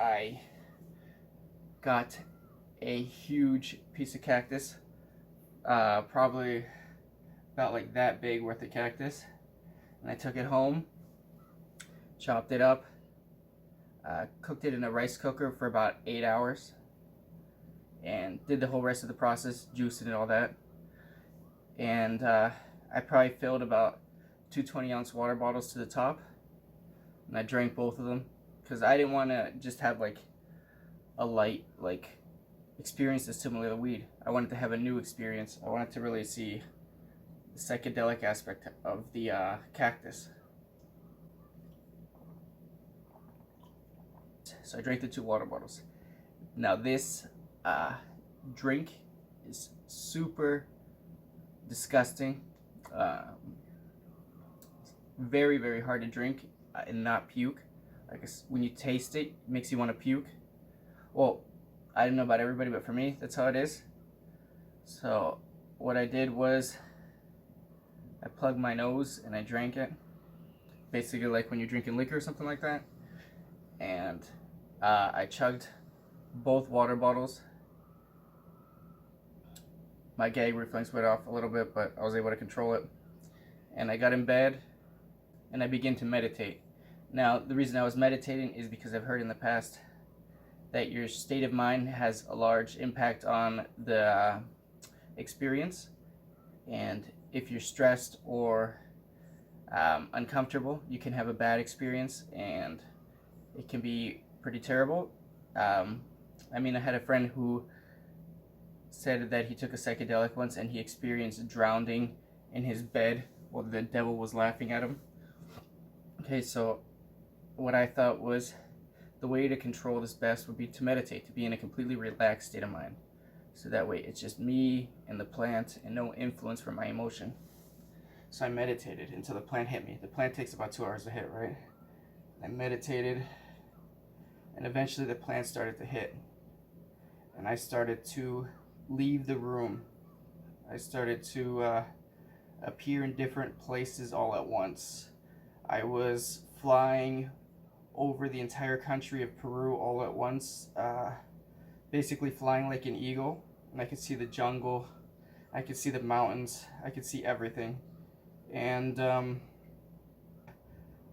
I got a huge piece of cactus, probably about like that big worth of cactus, and I took it home, chopped it up, cooked it in a rice cooker for about 8 hours, and did the whole rest of the process, juicing and all that. And I probably filled about two 20-ounce water bottles to the top, and I drank both of them because I didn't want to just have like a light experience that's similar to weed. I wanted to have a new experience. I wanted to really see the psychedelic aspect of the cactus. So I drank the two water bottles. Now this drink is super disgusting, very, very hard to drink and not puke. Like when you taste it, it makes you want to puke. Well, I don't know about everybody, but for me, that's how it is. So what I did was I plugged my nose and I drank it. Basically like when you're drinking liquor or something like that. And I chugged both water bottles. My gag reflex went off a little bit, but I was able to control it. And I got in bed and I began to meditate. Now, the reason I was meditating is because I've heard in the past that your state of mind has a large impact on the experience. And if you're stressed or uncomfortable, you can have a bad experience and it can be pretty terrible. I had a friend who said that he took a psychedelic once and he experienced drowning in his bed while the devil was laughing at him. Okay, so what I thought was the way to control this best would be to meditate, to be in a completely relaxed state of mind. So that way it's just me and the plant and no influence from my emotion. So I meditated until the plant hit me. The plant takes about 2 hours to hit, right? I meditated and eventually the plant started to hit. And I started to leave the room. I started to appear in different places all at once. I was flying over the entire country of Peru all at once, basically flying like an eagle, and I could see the jungle, I could see the mountains, I could see everything. And I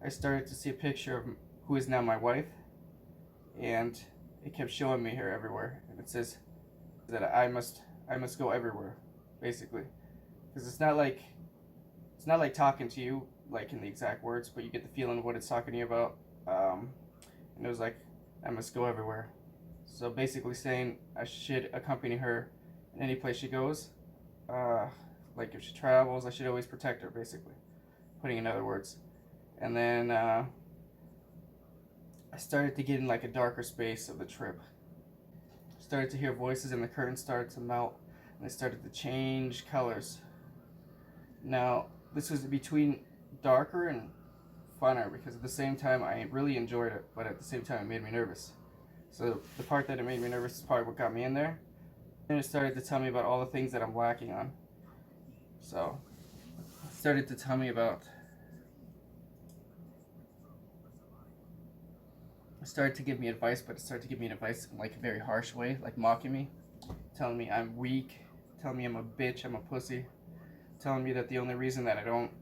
started to see a picture of who is now my wife, and it kept showing me her everywhere, and it says that I must go everywhere, basically, because it's not like talking to you like in the exact words, but you get the feeling of what it's talking to you about. And it was like, I must go everywhere. So basically saying I should accompany her in any place she goes. Like if she travels, I should always protect her, basically, putting in other words. And then I started to get in like a darker space of the trip. Started to hear voices and the curtains started to melt and they started to change colors. Now, this was between darker and funner because at the same time I really enjoyed it, but at the same time it made me nervous. So the part that it made me nervous is probably what got me in there. And it started to tell me about all the things that I'm lacking on. So it started to tell me about, it started to give me advice, but it started to give me advice in like a very harsh way, like mocking me, telling me I'm weak, telling me I'm a bitch, I'm a pussy, telling me that the only reason that I don't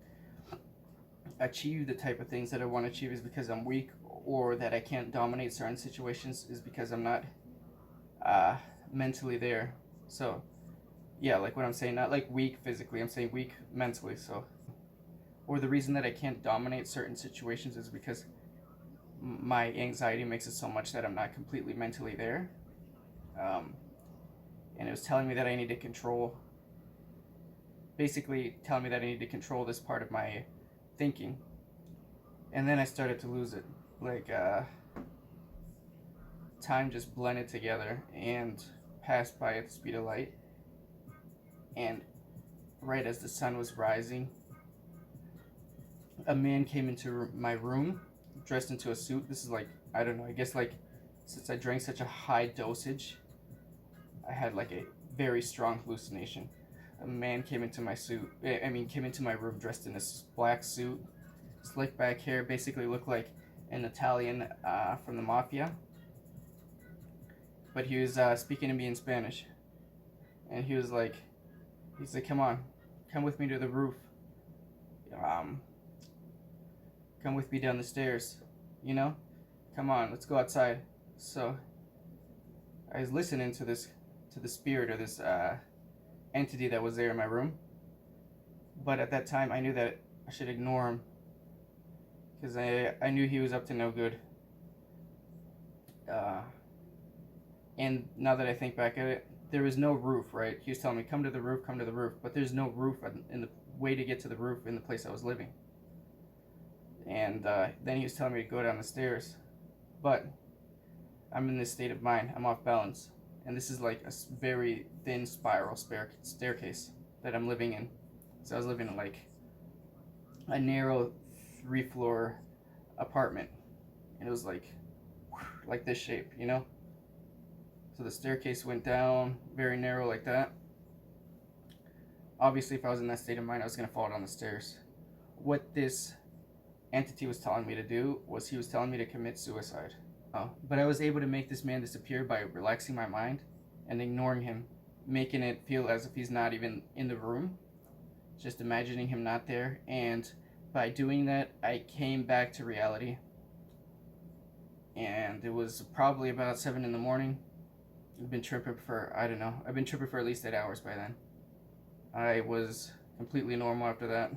achieve the type of things that I want to achieve is because I'm weak, or that I can't dominate certain situations is because I'm not mentally there. So yeah, like what I'm saying, not like weak physically, I'm saying weak mentally. So, or the reason that I can't dominate certain situations is because my anxiety makes it so much that I'm not completely mentally there. And it was telling me that I need to control, basically telling me that I need to control this part of my thinking. And then I started to lose it. Like time just blended together and passed by at the speed of light. And right as the sun was rising, a man came into my room dressed into a suit. This is like, I don't know, I guess like since I drank such a high dosage, I had like a very strong hallucination. A man came into my came into my room dressed in this black suit, slick back hair, basically looked like an Italian from the mafia. but he was speaking to me in Spanish, and he's like, come on, come with me to the roof, um, come with me down the stairs, you know, come on, let's go outside. So I was listening to the spirit or this entity that was there in my room, but at that time I knew that I should ignore him because I knew he was up to no good. And now that I think back at it, there was no roof, right? He was telling me, come to the roof, but there's no roof in the way to get to the roof in the place I was living. And then he was telling me to go down the stairs, but I'm in this state of mind. I'm off balance, and this is like a very thin spiral staircase that I'm living in. So I was living in like a narrow 3-floor apartment, and it was like this shape, you know. So the staircase went down very narrow like that. Obviously, if I was in that state of mind, I was gonna fall down the stairs. What this entity was telling me to do was he was telling me to commit suicide. But I was able to make this man disappear by relaxing my mind and ignoring him, making it feel as if he's not even in the room, just imagining him not there. And by doing that, I came back to reality. And it was probably about 7 in the morning. I've been tripping for, I've been tripping for at least 8 hours by then. I was completely normal after that.